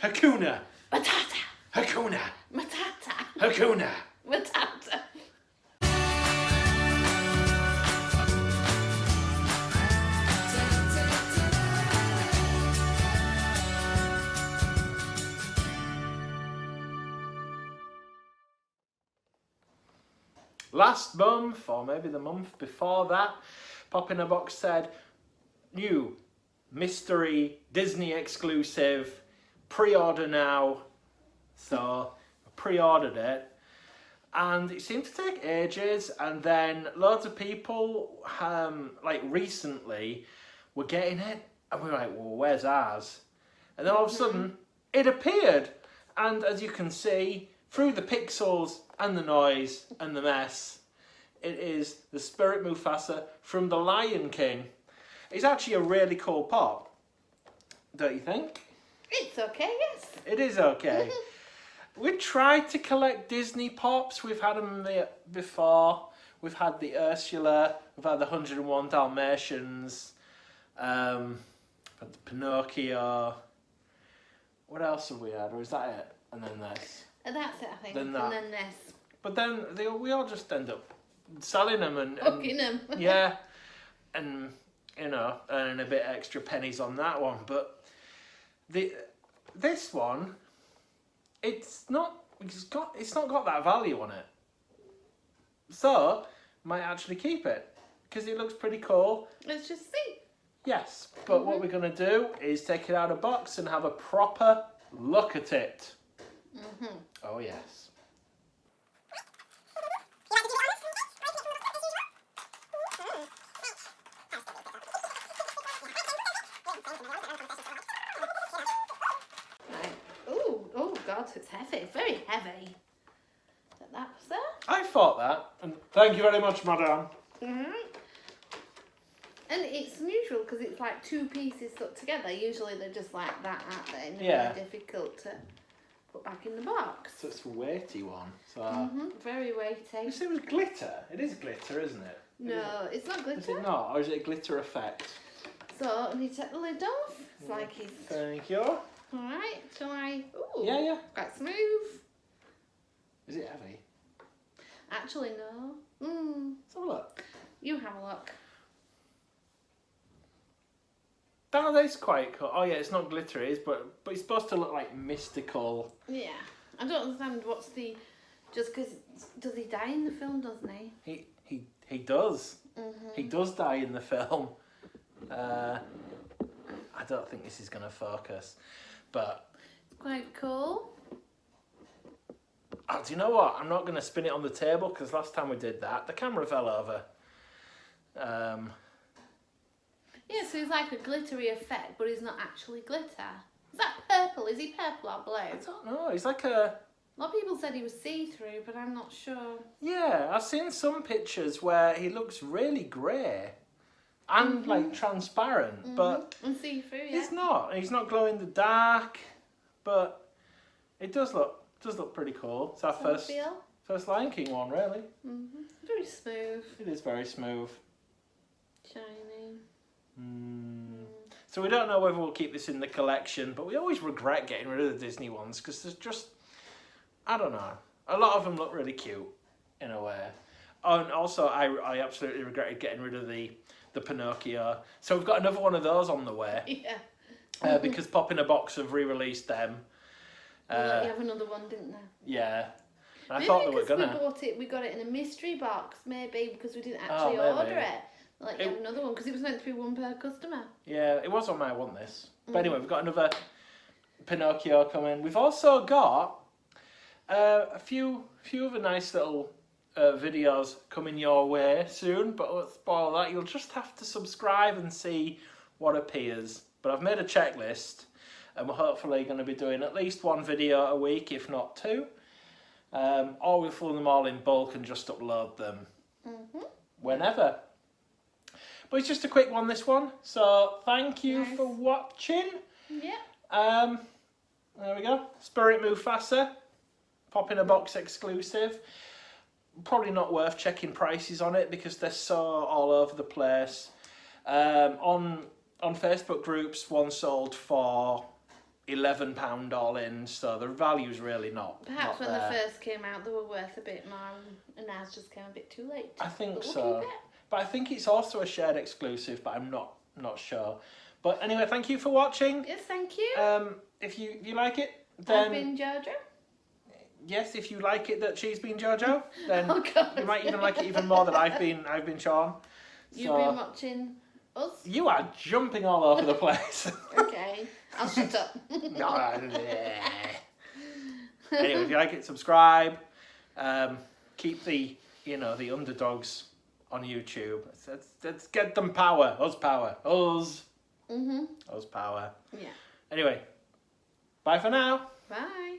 Hakuna. Matata. Hakuna. Matata. Hakuna. Matata. Last month, or maybe the month before that, PopInABox said, new mystery Disney exclusive, pre-order now. So I pre-ordered it, and it seemed to take ages, and then loads of people like recently were getting it, and we were like, well, where's ours? And then all of a sudden it appeared, and as you can see through the pixels and the noise and the mess, it is the Spirit Mufasa from The Lion King. It's actually a really cool pop, don't you think? It's okay, yes. It is okay. We tried to collect Disney pops. We've had them before. We've had the Ursula. We've had the 101 Dalmatians. We've had the Pinocchio. What else have we had? Or is that it? And then this. That's it, I think. Then that. And then this. But then we all just end up selling them and Hooking them. yeah, and you know, earning a bit extra pennies on that one. But this one, it's not got that value on it. So might actually keep it because it looks pretty cool. Let's just see. Yes, but what we're gonna do is take it out of the box and have a proper look at it. Oh yes. Right. Oh God, it's heavy. Very heavy. That was there. I thought that, and thank you very much, madam. And it's unusual because it's like two pieces stuck together. Usually they're just like that, aren't they? And Yeah. Very difficult to put back in the box. So it's a weighty one. So Very weighty. you say it was glitter. It is glitter, isn't it? No, it's not glitter. Is it not, or is it a glitter effect? So I need to take the lid off. It's like it's Thank you. alright. Shall I? Ooh. Yeah. Quite smooth. Is it heavy? Actually, no. Let's have a look. You have a look. That is quite cool. Oh yeah, it's not glitter, it is, but it's supposed to look like mystical. Yeah. I don't understand what's the. Just because does he die in the film? Doesn't he? He does. He does die in the film. I don't think this is going to focus, but It's quite cool. oh, do you know what? I'm not going to spin it on the table because last time we did that, the camera fell over. Yeah, so it's like a glittery effect, but it's not actually glitter. Is that purple? Is he purple or blue? I don't know. It's like a. A lot of people said he was see-through, but I'm not sure. Yeah, I've seen some pictures where he looks really grey and like transparent, but And see-through, yeah. he's not. He's not glow in the dark, but it does look pretty cool. It's our Does it feel? first Lion King one, really. Very smooth, It is very smooth. shiny. So we don't know whether we'll keep this in the collection, but we always regret getting rid of the Disney ones because there's just, I don't know, a lot of them look really cute in a way. Oh, and also I absolutely regretted getting rid of the Pinocchio. So we've got another one of those on the way. Yeah. Because PopInABox have re-released them. You have another one, didn't they? Yeah. And I Maybe thought they were because gonna. we got it in a mystery box, maybe because we didn't Oh, actually maybe. order it. Like you have another one because it was meant to be one per customer. Yeah, it was on my want this. But anyway, we've got another Pinocchio coming. We've also got a few other nice little videos coming your way soon, but let's spoil that. You'll just have to subscribe and see what appears. But I've made a checklist, and we're hopefully going to be doing at least one video a week, if not two. Or we'll film them all in bulk and just upload them whenever. But it's just a quick one, this one. So thank you for watching. Yeah. There we go. Spirit Mufasa. PopInABox exclusive. Probably not worth checking prices on it because they're so all over the place. On Facebook groups, one sold for £11 all in, so the value's really not. Perhaps not when there. they first came out, they were worth a bit more, and now it's just came a bit too late. I think But we'll so. keep it. But I think it's also a shared exclusive, but I'm not sure. But anyway, thank you for watching. Yes, thank you. If you like it, then I've been Jojo. yes, if you like it that she's been Jojo, then Oh, God. you might even like it even more that I've been Sean. You've So, been watching us. you are jumping all over the place. Okay, I'll shut up. Anyway, if you like it, subscribe. Keep the the underdogs on YouTube. Let's get them power. Us power. Us. Mhm. Us power. Yeah. Anyway, bye for now. Bye.